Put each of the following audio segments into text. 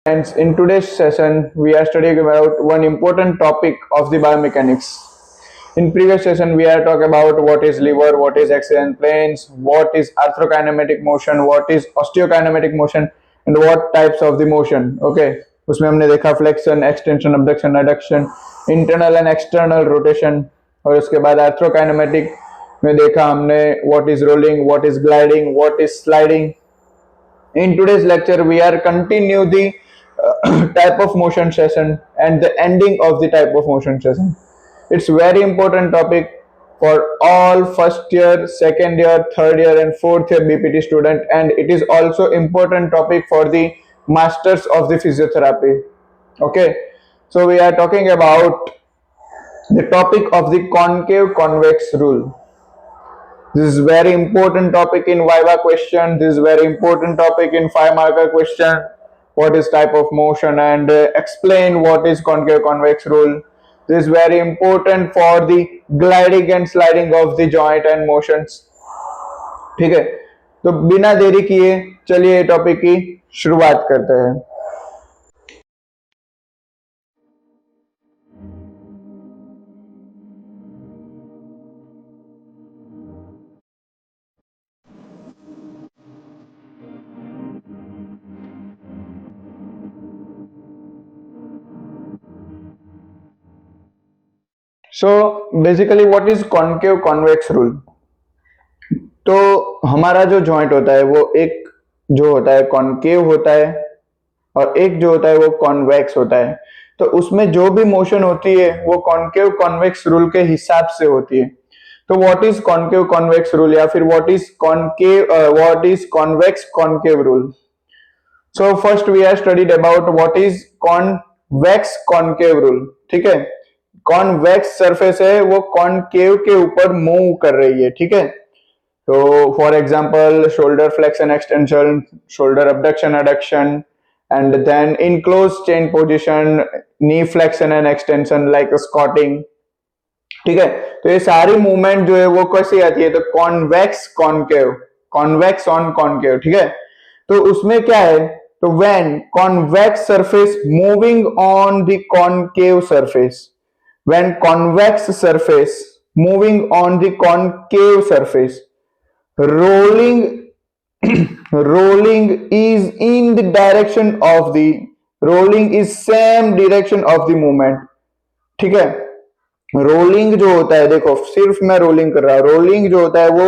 And in today's session, we are studying about one important topic of the biomechanics. In previous session, we are talking about what is lever, what is axial planes, what is arthrokinematic motion, what is osteokinematic motion, and what types of the motion. Okay, उसमें हमने देखा flexion, extension, abduction, adduction, internal and external rotation, और उसके बाद arthrokinematic में देखा हमने what is rolling, what is gliding, what is sliding. In today's lecture, we are continue the type of motion session and the ending of the type of motion session. It's very important topic for all first year, second year, third year and fourth year BPT student, and it is also important topic for the masters of the physiotherapy. Okay, so we are talking about the topic of the concave convex rule. This is very important topic in Viva question. This is very important topic in 5-marker question. What is type of motion and explain what is concave convex rule. This is very important for the gliding and sliding of the joint and motions. ठीक है, तो बिना देरी किए चलिए topic की शुरुआत करते हैं. So basically what is concave convex rule? तो हमारा जो जॉइंट होता है वो एक जो होता है कॉनकेव होता है और एक जो होता है वो कॉन्वेक्स होता है. तो उसमें जो भी मोशन होती है वो कॉनकेव कॉन्वेक्स रूल के हिसाब से होती है. तो what is concave convex rule या फिर what is convex concave rule. So first we are studied about what is convex concave rule. ठीक है, कॉन्वेक्स सरफेस है वो कॉनकेव के ऊपर मूव कर रही है. ठीक है, तो for example shoulder flexion extension, shoulder abduction adduction, and then in closed chain position knee flexion and extension like squatting. ठीक है, तो ये सारी मूवमेंट जो है वो कैसी आती है, तो convex concave, convex on concave. ठीक है, तो उसमें क्या है, तो when convex surface moving on the concave surface, when convex surface moving on the concave surface, rolling is in the direction of the rolling is same direction of the movement. ठीक है, rolling जो होता है, देखो सिर्फ मैं rolling कर रहा हूं, रोलिंग जो होता है वो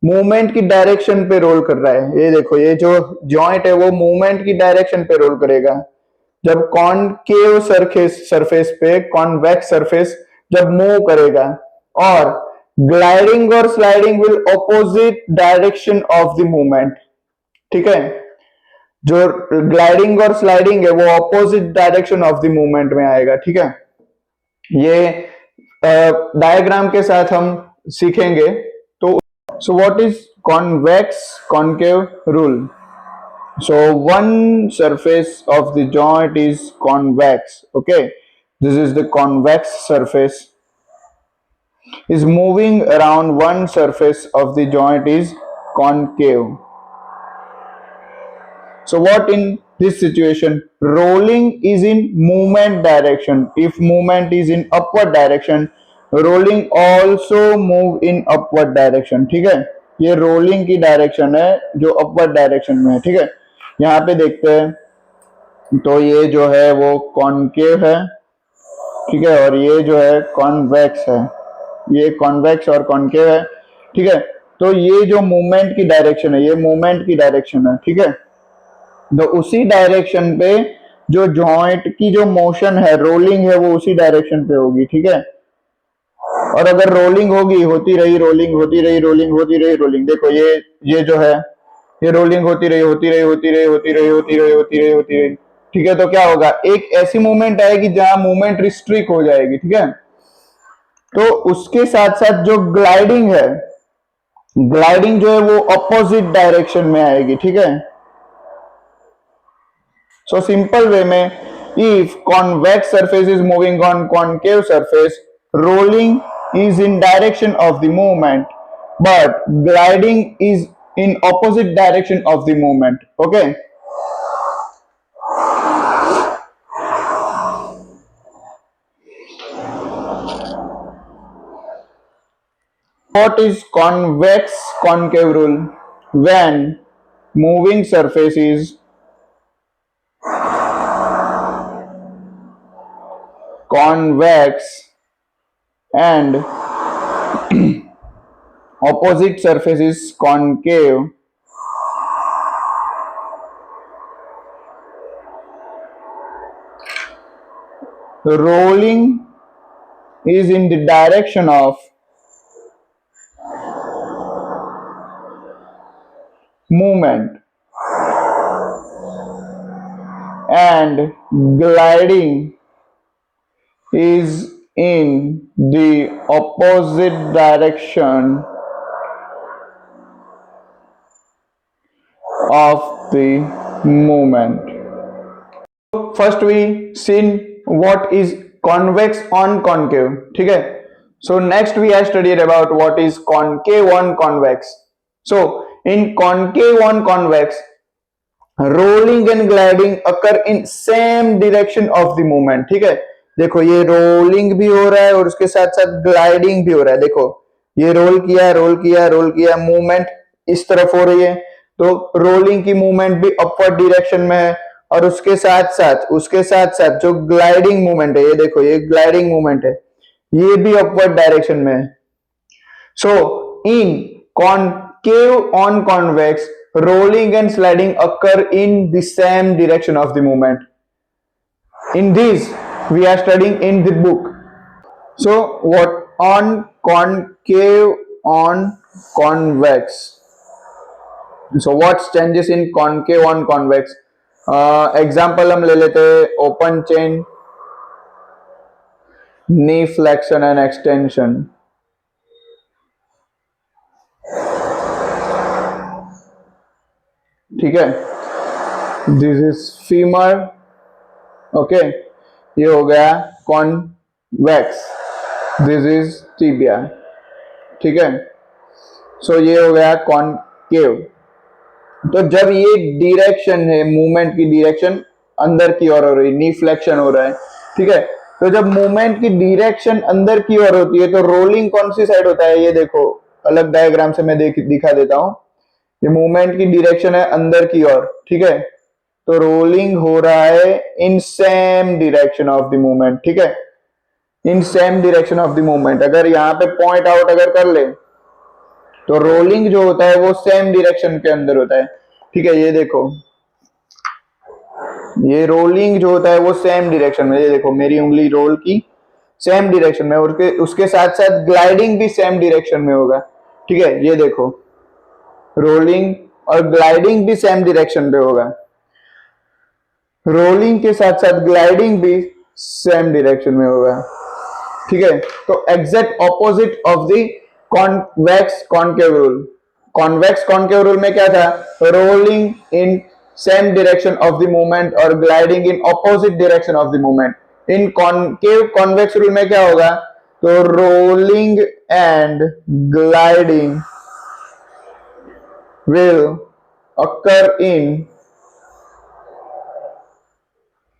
मूवमेंट की डायरेक्शन पे रोल कर रहा है. ये देखो ये जो जॉइंट है वो मूवमेंट की डायरेक्शन पे रोल करेगा. जब कॉनकेव सरफेस पे कॉन्वेक्स सरफेस जब मूव करेगा, और ग्लाइडिंग और sliding will opposite direction of the movement. ठीक है, जो ग्लाइडिंग और स्लाइडिंग है वो opposite direction of the movement में आएगा. ठीक है, ये डायग्राम के साथ हम सीखेंगे. तो so what is convex concave rule. So one surface of the joint is convex. Okay, this is the convex surface is moving around one surface of the joint is concave. So what in this situation, rolling is in movement direction. If movement is in upward direction, rolling also move in upward direction. ठीक है, ये rolling की direction है जो upward direction में है. ठीक है, यहाँ पे देखते हैं, तो ये जो है वो कॉनकेव है. ठीक है, और ये जो है कॉन्वेक्स है, ये कॉन्वेक्स और कॉनकेव है. ठीक है, तो ये जो मूवमेंट की डायरेक्शन है ये मूवमेंट की डायरेक्शन है. ठीक है, तो उसी डायरेक्शन पे जो जॉइंट की जो मोशन है, रोलिंग है, वो उसी डायरेक्शन पे होगी. ठीक है, और अगर रोलिंग होगी, होती रही रोलिंग, होती रही रोलिंग, होती रही रोलिंग, देखो ये जो है ये रोलिंग होती रही होती रही होती रही होती रही होती रही होती रही होती रही. ठीक है, तो क्या होगा, एक ऐसी मूवमेंट आएगी जहां मूवमेंट रिस्ट्रिक्ट हो जाएगी. ठीक है, तो उसके साथ साथ जो ग्लाइडिंग है, ग्लाइडिंग जो है वो अपोजिट डायरेक्शन में आएगी. ठीक है, सो सिंपल वे में, if convex surface is moving on concave surface, rolling is in direction of the movement, but gliding is in opposite direction of the movement. Okay, What is convex concave rule? When moving surface is convex and opposite surface is concave, rolling is in the direction of movement and gliding is in the opposite direction of the movement. First we seen what is convex on concave, ठीक है. So next we have studied about what is concave on convex. So in concave on convex, rolling and gliding occur in same direction of the movement. ठीक है, देखो ये rolling भी हो रहा है और उसके साथ साथ ग्लाइडिंग भी हो रहा है. देखो ये रोल किया रोल किया रोल किया, मूवमेंट इस तरफ हो रही है, तो रोलिंग की मूवमेंट भी अपवर्ड डायरेक्शन में है और उसके साथ साथ जो ग्लाइडिंग मूवमेंट है, ये देखो ये ग्लाइडिंग मूवमेंट है, ये भी अपवर्ड डायरेक्शन में है. So in concave on convex, rolling and sliding occur in the same direction of the movement. In this we are studying in the book. So what on concave on convex? So what changes in concave on convex? Example हम ले लेते हैं open chain, knee flexion and extension. ठीक है, this is femur. Okay, ये हो गया convex, this is tibia. ठीक है, सो ये हो गया कॉनकेव. तो जब ये डायरेक्शन है, मूवमेंट की डायरेक्शन अंदर की ओर हो रही, नी फ्लेक्शन हो रहा है. ठीक है, तो जब मूवमेंट की डायरेक्शन अंदर की ओर होती है तो रोलिंग कौन सी साइड होता है, ये देखो अलग डायग्राम से मैं दिखा देता हूं. ये मूवमेंट की डायरेक्शन है अंदर की ओर. ठीक है, तो रोलिंग हो रहा है इन same direction of the movement. ठीक है, इन same direction of the movement. अगर यहाँ पे पॉइंट आउट अगर कर ले तो रोलिंग जो होता है वो सेम डायरेक्शन के अंदर होता है. ठीक है, ये देखो ये रोलिंग जो होता है वो सेम डायरेक्शन में, ये देखो मेरी उंगली रोल की सेम डायरेक्शन में, और उसके साथ साथ ग्लाइडिंग भी सेम डायरेक्शन में होगा. ठीक है, ये देखो रोलिंग और ग्लाइडिंग भी सेम डायरेक्शन पे होगा, रोलिंग के साथ साथ ग्लाइडिंग भी सेम डायरेक्शन में होगा. ठीक है, तो exact opposite of the convex concave rule. Convex concave rule में क्या था, rolling in same direction of the movement और gliding in opposite direction of the movement. इन कॉनकेव कॉन्वेक्स रूल में क्या होगा, तो rolling and gliding will occur in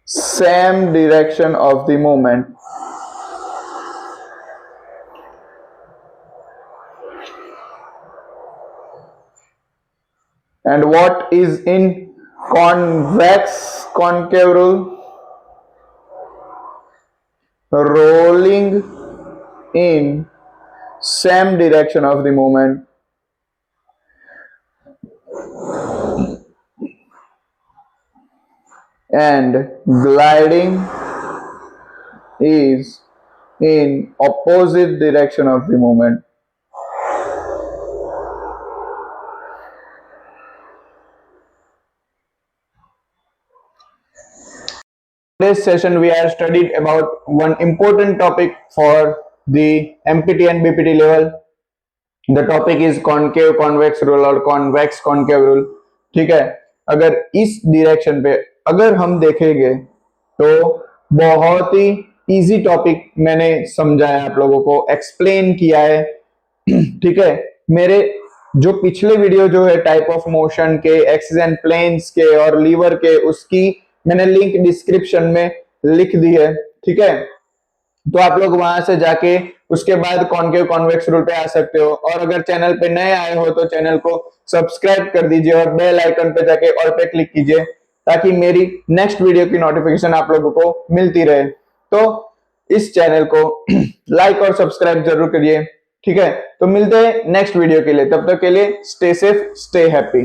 same direction of the movement. And what is in convex concave rule? Rolling in same direction of the movement and gliding is in opposite direction of the movement. Today's session we have studied about one important topic for the MPT and BPT level. The topic is concave convex rule और convex concave rule. ठीक है, अगर इस direction पे अगर हम देखेंगे तो बहुत ही इजी टॉपिक मैंने समझाया, आप लोगों को एक्सप्लेन किया है. ठीक है, मेरे जो पिछले वीडियो जो है टाइप ऑफ मोशन के, एक्सिस एंड प्लेन्स के और लीवर के, उसकी मैंने लिंक डिस्क्रिप्शन में लिख दी है. ठीक है, तो आप लोग वहां से जाके उसके बाद कॉनकेव कॉन्वेक्स रूल पे आ सकते हो। और अगर चैनल पे नए आए हो तो चैनल को सब्सक्राइब कर दीजिए और बेल आइकन पे जाके ऑल पे क्लिक कीजिए ताकि मेरी नेक्स्ट वीडियो की नोटिफिकेशन आप लोगों को मिलती रहे। तो इस चैनल को लाइक और सब्सक्राइब जरूर करिए, ठीक है। तो मिलते हैं नेक्स्ट वीडियो के लिए, तब तक के लिए स्टे सेफ, स्टे हैप्पी।